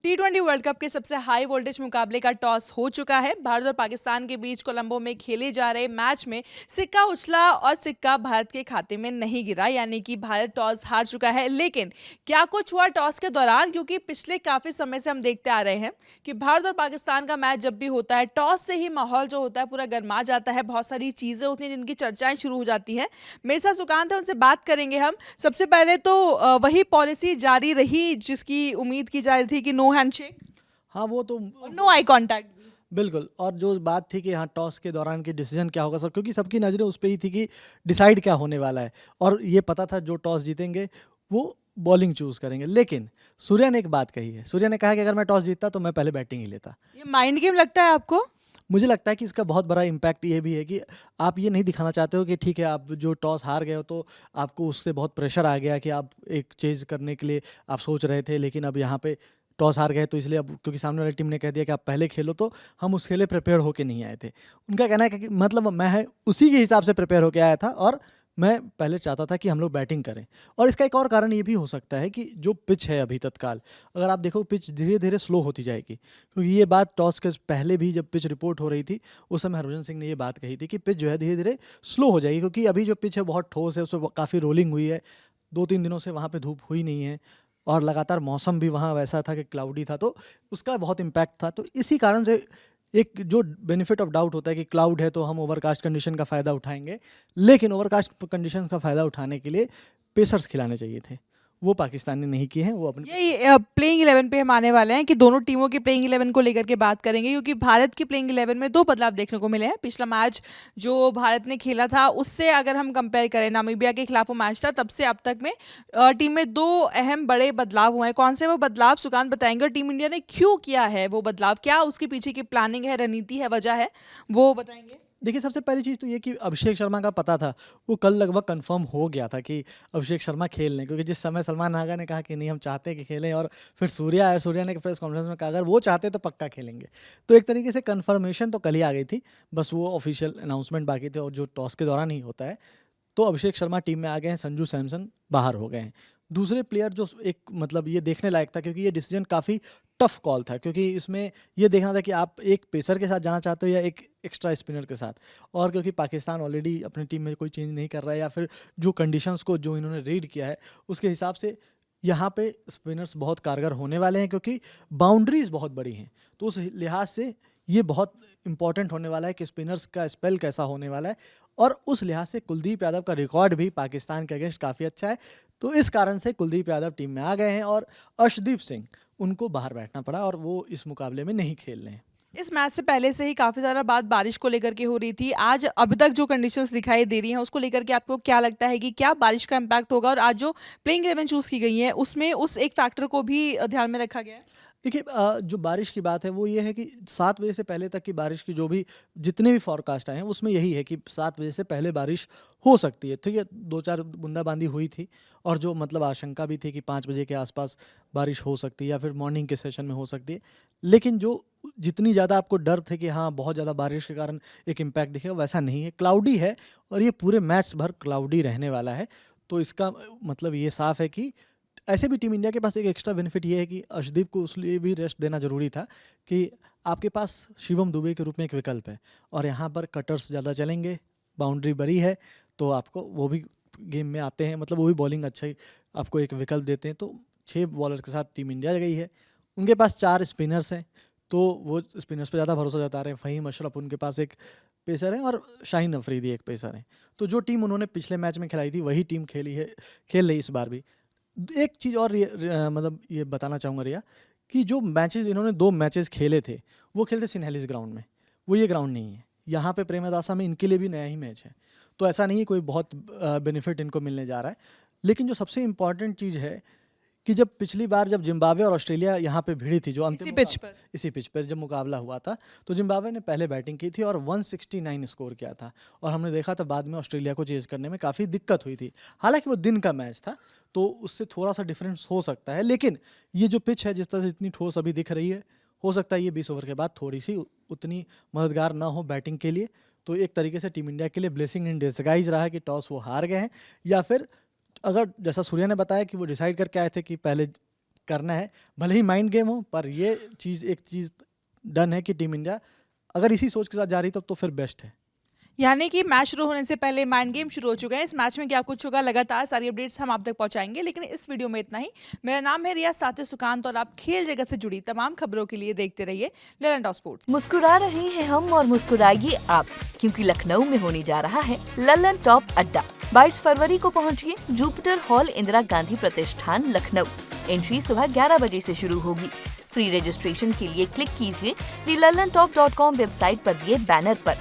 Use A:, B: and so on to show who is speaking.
A: टी20 world cup के सबसे high voltage मुकाबले का टॉस हो चुका है। भारत और पाकिस्तान के बीच कोलंबो में खेले जा रहे मैच में सिक्का उछला और सिक्का भारत के खाते में नहीं गिरा, यानी कि भारत टॉस हार चुका है। लेकिन क्या कुछ हुआ टॉस के दौरान, क्योंकि पिछले काफी समय से हम देखते आ रहे हैं कि भारत और पाकिस्तान का मैच जब भी होता है, टॉस से ही माहौल जो होता है पूरा गर्मा जाता है। बहुत सारी चीजें होती हैं जिनकी चर्चाएं शुरू हो जाती हैं। मेरे साथ सुकांत है, उनसे बात करेंगे हम। सबसे पहले तो वही पॉलिसी जारी रही जिसकी उम्मीद की जा रही थी कि नो हैंडशेक
B: हाँ, वो तो
A: और नो आई कांटेक्ट भी।
B: बिल्कुल। और जो बात थी कि हाँ, टॉस के दौरान की डिसीजन क्या होगा, सब क्योंकि सबकी नज़रें उस पे ही थी कि डिसाइड क्या होने वाला है। और ये पता था जो टॉस जीतेंगे वो बॉलिंग चूज़ करेंगे। लेकिन सूर्या ने एक बात कही है, सूर्या ने कहा कि अगर मैं टॉस जीतता तो मैं पहले बैटिंग ही लेता।
A: ये माइंड गेम लगता है आपको?
B: मुझे लगता है कि इसका बहुत बड़ा इम्पैक्ट ये भी है कि आप ये नहीं दिखाना चाहते हो कि ठीक है, आप जो टॉस हार गए हो तो आपको उससे बहुत प्रेशर आ गया कि आप एक चेज़ करने के लिए आप सोच रहे थे, लेकिन अब यहाँ पे टॉस हार गए तो इसलिए अब क्योंकि सामने वाली टीम ने कह दिया कि आप पहले खेलो, तो हम उसके लिए प्रिपेयर होके नहीं आए थे। उनका कहना है कि मतलब मैं उसी के हिसाब से प्रिपेयर होके आया था और मैं पहले चाहता था कि हम लोग बैटिंग करें। और इसका एक और कारण ये भी हो सकता है कि जो पिच है अभी तत्काल, अगर आप देखो पिच धीरे धीरे स्लो होती जाएगी, क्योंकि ये बात टॉस के पहले भी जब पिच रिपोर्ट हो रही थी उस समय हरभजन सिंह ने ये बात कही थी कि पिच जो है धीरे धीरे स्लो हो जाएगी, क्योंकि अभी जो पिच है बहुत ठोस है, उसमें काफ़ी रोलिंग हुई है। 2-3 दिनों से वहाँ पे धूप हुई नहीं है और लगातार मौसम भी वहाँ वैसा था कि क्लाउडी था, तो उसका बहुत इम्पैक्ट था। तो इसी कारण से एक जो बेनिफिट ऑफ डाउट होता है कि क्लाउड है तो हम ओवरकास्ट कंडीशन का फ़ायदा उठाएंगे, लेकिन ओवरकास्ट कंडीशन का फ़ायदा उठाने के लिए पेसर्स खिलाने चाहिए थे, वो पाकिस्तान ने नहीं किए हैं। वो अपने
A: यही प्लेइंग 11 पे हम आने वाले हैं कि दोनों टीमों की प्लेइंग 11 को लेकर के बात करेंगे, क्योंकि भारत की प्लेइंग 11 में दो बदलाव देखने को मिले हैं। पिछला मैच जो भारत ने खेला था उससे अगर हम कंपेयर करें, नामीबिया के खिलाफ वो मैच था, तब से अब तक में टीम में दो अहम बड़े बदलाव हुए हैं। कौन से वो बदलाव सुकांत बताएंगे, और टीम इंडिया ने क्यों किया है वो बदलाव, क्या उसके पीछे की प्लानिंग है, रणनीति है, वजह है, वो बताएंगे।
B: देखिए, सबसे पहली चीज़ तो ये कि अभिषेक शर्मा का पता था, वो कल लगभग कंफर्म हो गया था कि अभिषेक शर्मा खेल लें, क्योंकि जिस समय सलमान नागा ने कहा कि नहीं हम चाहते हैं कि खेलें, और फिर सूर्या आया, सूर्या ने प्रेस कॉन्फ्रेंस में कहा अगर वो चाहते तो पक्का खेलेंगे। तो एक तरीके से कन्फर्मेशन तो कल ही आ गई थी, बस वो ऑफिशियल अनाउंसमेंट बाकी थे, और जो टॉस के दौरान ही होता है। तो अभिषेक शर्मा टीम में आ गए हैं, संजू सैमसन बाहर हो गए हैं। दूसरे प्लेयर जो एक मतलब ये देखने लायक था, क्योंकि ये डिसीजन काफ़ी टफ कॉल था, क्योंकि इसमें ये देखना था कि आप एक पेसर के साथ जाना चाहते हो या एक एक्स्ट्रा स्पिनर के साथ। और क्योंकि पाकिस्तान ऑलरेडी अपनी टीम में कोई चेंज नहीं कर रहा है, या फिर जो कंडीशंस को जो इन्होंने रीड किया है उसके हिसाब से यहाँ पे स्पिनर्स बहुत कारगर होने वाले हैं, क्योंकि बाउंड्रीज बहुत बड़ी हैं। तो उस लिहाज से ये बहुत इंपॉर्टेंट होने वाला है कि स्पिनर्स का स्पेल कैसा होने वाला है। और उस लिहाज से कुलदीप यादव का रिकॉर्ड भी पाकिस्तान के अगेंस्ट काफ़ी अच्छा है। तो इस कारण से कुलदीप यादव टीम में आ गए हैं, और अर्शदीप सिंह उनको बाहर बैठना पड़ा और वो इस मुकाबले में नहीं खेल रहे हैं।
A: इस मैच से पहले से ही काफ़ी ज़्यादा बात बारिश को लेकर के हो रही थी। आज अब तक जो कंडीशंस दिखाई दे रही हैं उसको लेकर के आपको क्या लगता है कि क्या बारिश का इम्पैक्ट होगा, और आज जो प्लेइंग 11 चूज़ की गई है उसमें उस एक फैक्टर को भी ध्यान में रखा गया है?
B: देखिए, जो बारिश की बात है वो ये है कि 7 बजे से पहले तक की बारिश की जो भी जितने भी फॉरकास्ट आए हैं उसमें यही है कि 7 बजे से पहले बारिश हो सकती है। ठीक है, 2-4 बूंदाबांदी हुई थी, और जो मतलब आशंका भी थी कि 5 बजे के आसपास बारिश हो सकती है या फिर मॉर्निंग के सेशन में हो सकती है। लेकिन जो जितनी ज़्यादा आपको डर थे कि हाँ बहुत ज़्यादा बारिश के कारण एक इम्पैक्ट दिखेगा, वैसा नहीं है। क्लाउडी है और ये पूरे मैच भर क्लाउडी रहने वाला है। तो इसका मतलब ये साफ़ है कि ऐसे भी टीम इंडिया के पास एक एक्स्ट्रा बेनिफिट ये है कि अर्शदीप को उसलिए भी रेस्ट देना ज़रूरी था कि आपके पास शिवम दुबे के रूप में एक विकल्प है, और यहाँ पर कटर्स ज़्यादा चलेंगे, बाउंड्री बड़ी है, तो आपको वो भी गेम में आते हैं, मतलब वो भी बॉलिंग अच्छा ही आपको एक विकल्प देते हैं। तो 6 बॉलर के साथ टीम इंडिया गई है। उनके पास 4 स्पिनर्स हैं, तो वो स्पिनर्स पर ज़्यादा भरोसा जता रहे हैं। फ़हीम अशरफ उनके पास एक पेसर है, और शाहीन अफरीदी एक पेसर है। तो जो टीम उन्होंने पिछले मैच में खिलाई थी वही टीम खेल रही इस बार भी। एक चीज़ और मतलब ये बताना चाहूँगा रिया, कि जो मैचेस इन्होंने 2 मैचेस खेले थे वो खेलते सिन्हेलिस ग्राउंड में, वो ये ग्राउंड नहीं है। यहाँ पे प्रेमदासा में इनके लिए भी नया ही मैच है, तो ऐसा नहीं है कोई बहुत बेनिफिट इनको मिलने जा रहा है। लेकिन जो सबसे इम्पॉर्टेंट चीज़ है कि जब पिछली बार जब जिम्बाब्वे और ऑस्ट्रेलिया यहाँ पे भिड़ी थी, जो
A: इसी पिच पर।
B: इसी पिच पर जब मुकाबला हुआ था, तो जिम्बाब्वे ने पहले बैटिंग की थी और 169 स्कोर किया था, और हमने देखा था बाद में ऑस्ट्रेलिया को चेज करने में काफ़ी दिक्कत हुई थी। हालांकि वो दिन का मैच था तो उससे थोड़ा सा डिफरेंस हो सकता है, लेकिन ये जो पिच है जिस तरह से इतनी ठोस अभी दिख रही है, हो सकता है ये 20 ओवर के बाद थोड़ी सी उतनी मददगार ना हो बैटिंग के लिए। तो एक तरीके से टीम इंडिया के लिए ब्लेसिंग इन डिस्गाइज रहा है कि टॉस वो हार गए हैं, या फिर अगर जैसा सूर्या ने बताया कि वो डिसाइड करके आए थे कि पहले करना है, भले ही माइंड गेम हो, पर ये एक चीज़ डन है कि टीम इंडिया अगर इसी सोच के साथ जा रही तो फिर बेस्ट है।
A: यानी कि मैच शुरू होने से पहले माइंड गेम शुरू हो चुका है। इस मैच में क्या कुछ होगा, लगातार सारी अपडेट्स हम आप तक पहुंचाएंगे, लेकिन इस वीडियो में इतना ही। मेरा नाम है रिया, साथी सुकांत, और आप खेल जगत से जुड़ी तमाम खबरों के लिए देखते रहिए ललन टॉप स्पोर्ट्स।
C: मुस्कुरा रहे हैं हम और मुस्कुराइए आप, क्योंकि लखनऊ में होने जा रहा है ललन टॉप अड्डा। 22 फरवरी को पहुंचिए जुपिटर हॉल, इंदिरा गांधी प्रतिष्ठान, लखनऊ। एंट्री सुबह 11 बजे से शुरू होगी। फ्री रजिस्ट्रेशन के लिए क्लिक कीजिए thelalantop.com वेबसाइट पर दिए बैनर पर।